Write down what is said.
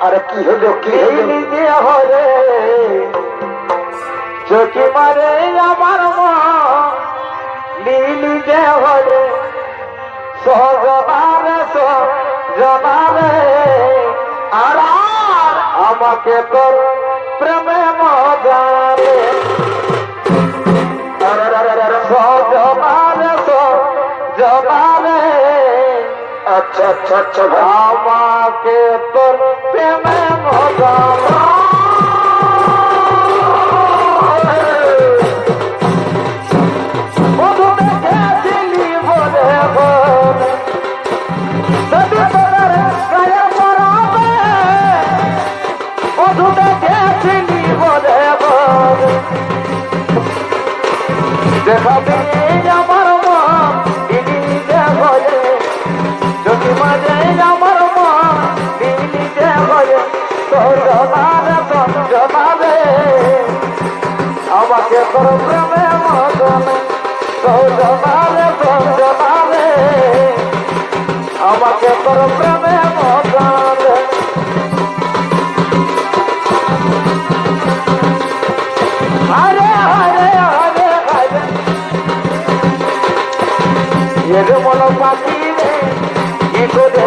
আরে কি হলো কি হলো নিজে হরে চোখে মারে আমার মা নীলি যে হরে সজনারে সজনারে আর আমাকে তোর প্রেমে মজারে সজনারে সজনারে আচ্ছা আচ্ছা আচ্ছা আমাকে তোর প্রেমে মজারে দেখাবে আমার মা নিজে ঘরে যদি মাঝে আমার মা নিজে ঘরে তোর জমাবে আমাকে তোর প্রেমে মজনে তোর জমাবে আমাকে তোর প্রেমে মজনে হরে হরে হরে হরে এর মন পাখি রে কি করে